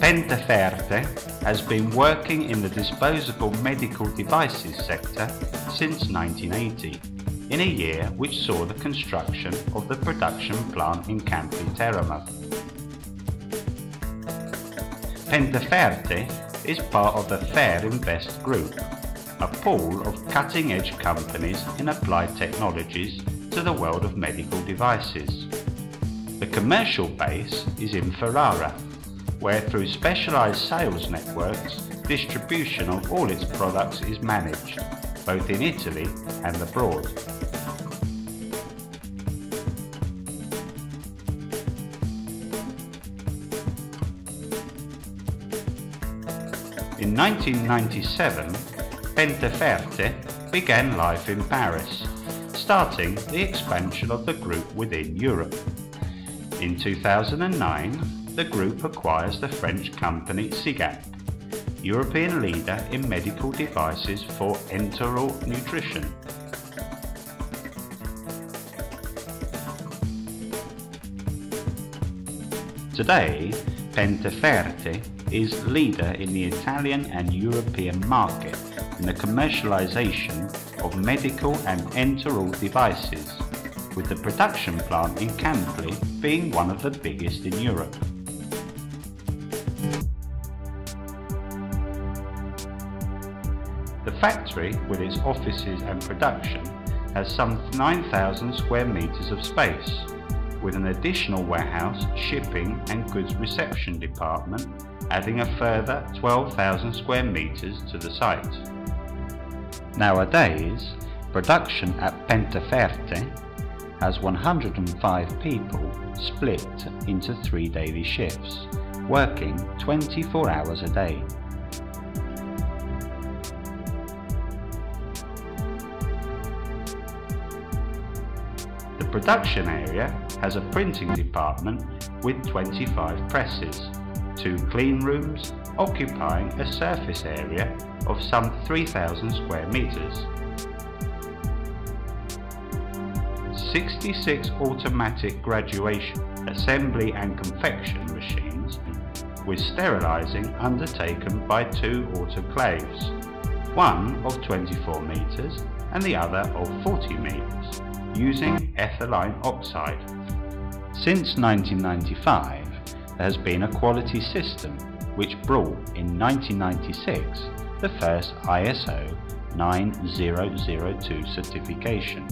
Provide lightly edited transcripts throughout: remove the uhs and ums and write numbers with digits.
Pentaferte has been working in the disposable medical devices sector since 1980, in a year which saw the construction of the production plant in Campi Teramo. Pentaferte is part of the Fair Invest Group, a pool of cutting-edge companies in applied technologies to the world of medical devices. The commercial base is in Ferrara, where through specialized sales networks, distribution of all its products is managed, both in Italy and abroad. In 1997, Pentaferte began life in Paris, starting the expansion of the group within Europe. In 2009, the group acquires the French company Sigap, European leader in medical devices for enteral nutrition. Today, Pentaferte is leader in the Italian and European market in the commercialization of medical and enteral devices, with the production plant in Campi being one of the biggest in Europe. The factory, with its offices and production, has some 9,000 square meters of space, with an additional warehouse, shipping and goods reception department, adding a further 12,000 square meters to the site. Nowadays, production at Pentaferte has 105 people split into 3 daily shifts, working 24 hours a day. The production area has a printing department with 25 presses, 2 clean rooms occupying a surface area of some 3,000 square meters. 66 automatic graduation, assembly and confection machines with sterilizing undertaken by 2 autoclaves, one of 24 meters and the other of 40 meters, using ethylene oxide. Since 1995, there has been a quality system which brought in 1996 the first ISO 9002 certification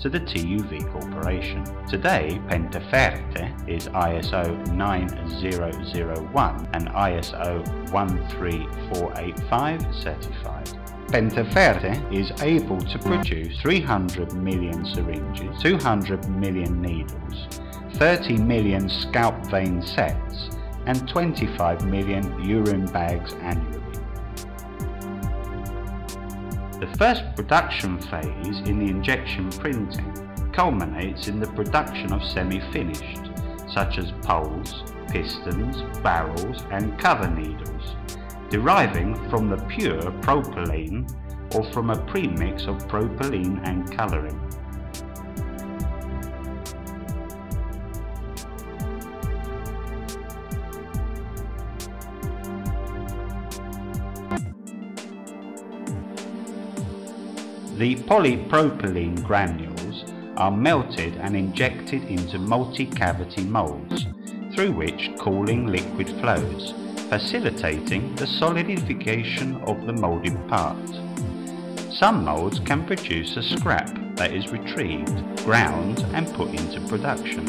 to the TUV Corporation. Today, Pentaferte is ISO 9001 and ISO 13485 certified. Pentaferte is able to produce 300 million syringes, 200 million needles, 30 million scalp vein sets, and 25 million urine bags annually. The first production phase in the injection printing culminates in the production of semi-finished, such as poles, pistons, barrels, and cover needles, deriving from the pure propylene or from a premix of propylene and colouring. The polypropylene granules are melted and injected into multi-cavity moulds, through which cooling liquid flows, facilitating the solidification of the moulded part. Some moulds can produce a scrap that is retrieved, ground and put into production.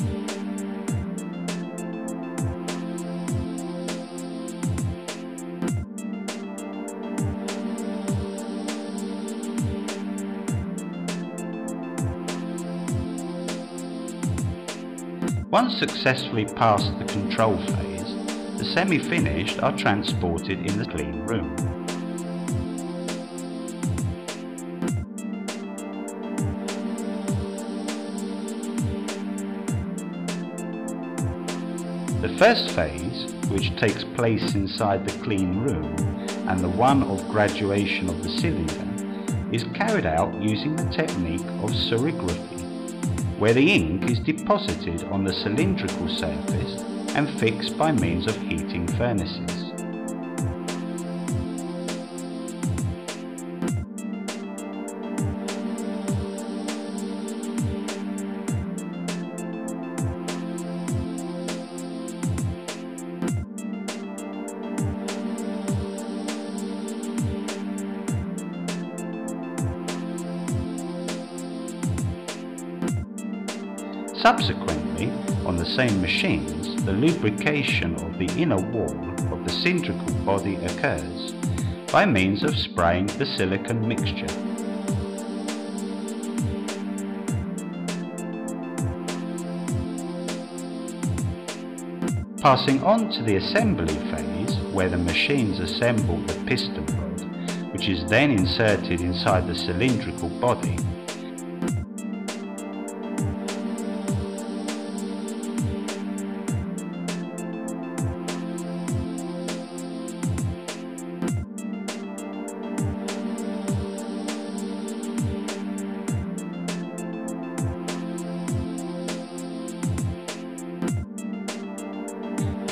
Once successfully past the control phase, the semi-finished are transported in the clean room. The first phase, which takes place inside the clean room, and the one of graduation of the cylinder, is carried out using the technique of serigraphy, where the ink is deposited on the cylindrical surface and fixed by means of heating furnaces. Subsequently, on the same machines, the lubrication of the inner wall of the cylindrical body occurs by means of spraying the silicone mixture. Passing on to the assembly phase, where the machines assemble the piston rod, which is then inserted inside the cylindrical body.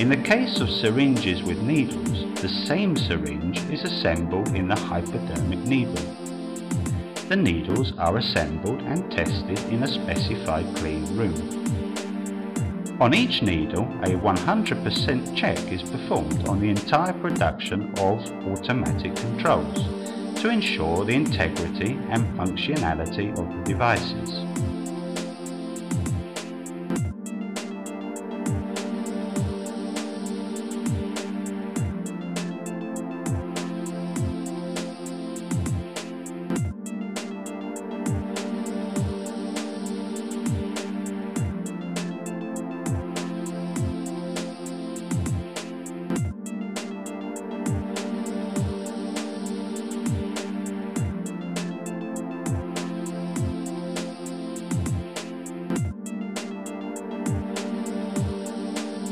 In the case of syringes with needles, the same syringe is assembled in the hypodermic needle. The needles are assembled and tested in a specified clean room. On each needle, a 100% check is performed on the entire production of automatic controls to ensure the integrity and functionality of the devices.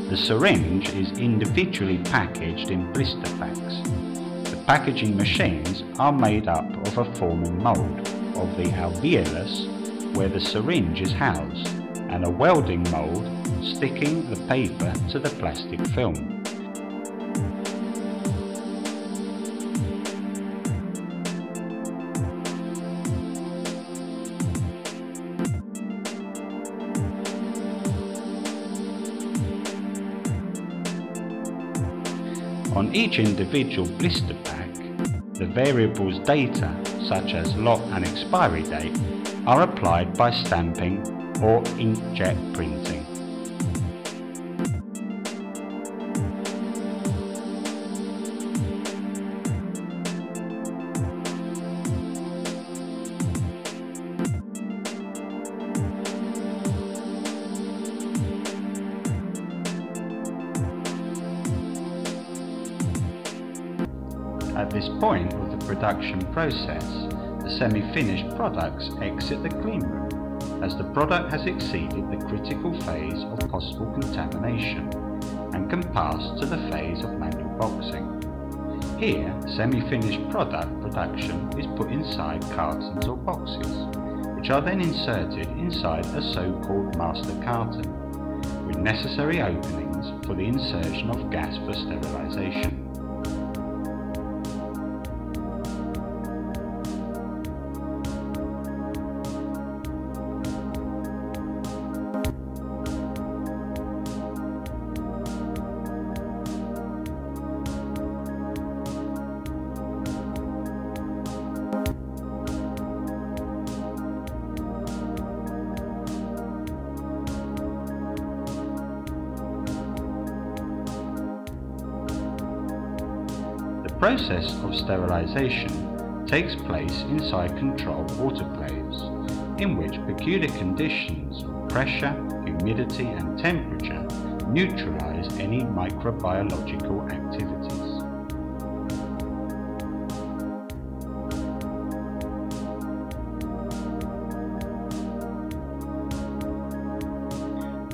The syringe is individually packaged in blister packs. The packaging machines are made up of a forming mould of the alveolus where the syringe is housed and a welding mould sticking the paper to the plastic film. On each individual blister pack, the variables data, such as lot and expiry date, are applied by stamping or inkjet printing. At this point of the production process, the semi-finished products exit the clean room as the product has exceeded the critical phase of possible contamination and can pass to the phase of manual boxing. Here, semi-finished product production is put inside cartons or boxes, which are then inserted inside a so-called master carton, with necessary openings for the insertion of gas for sterilisation. The process of sterilisation takes place inside controlled autoclaves, in which peculiar conditions of pressure, humidity and temperature neutralise any microbiological activities.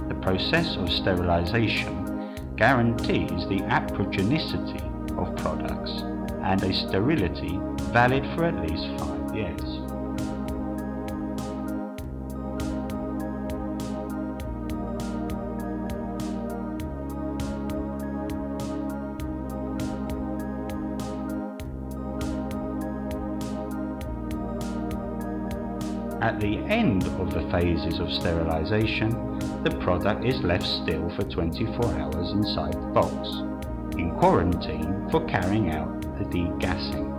The process of sterilisation guarantees the aprogenicity of products and a sterility valid for at least 5 years. At the end of the phases of sterilisation, the product is left still for 24 hours inside the box, in quarantine for carrying out the degassing.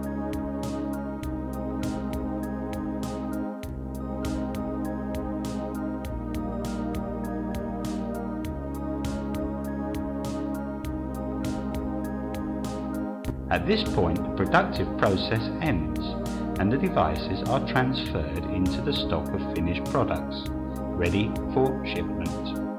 At this point, the productive process ends and the devices are transferred into the stock of finished products, ready for shipment.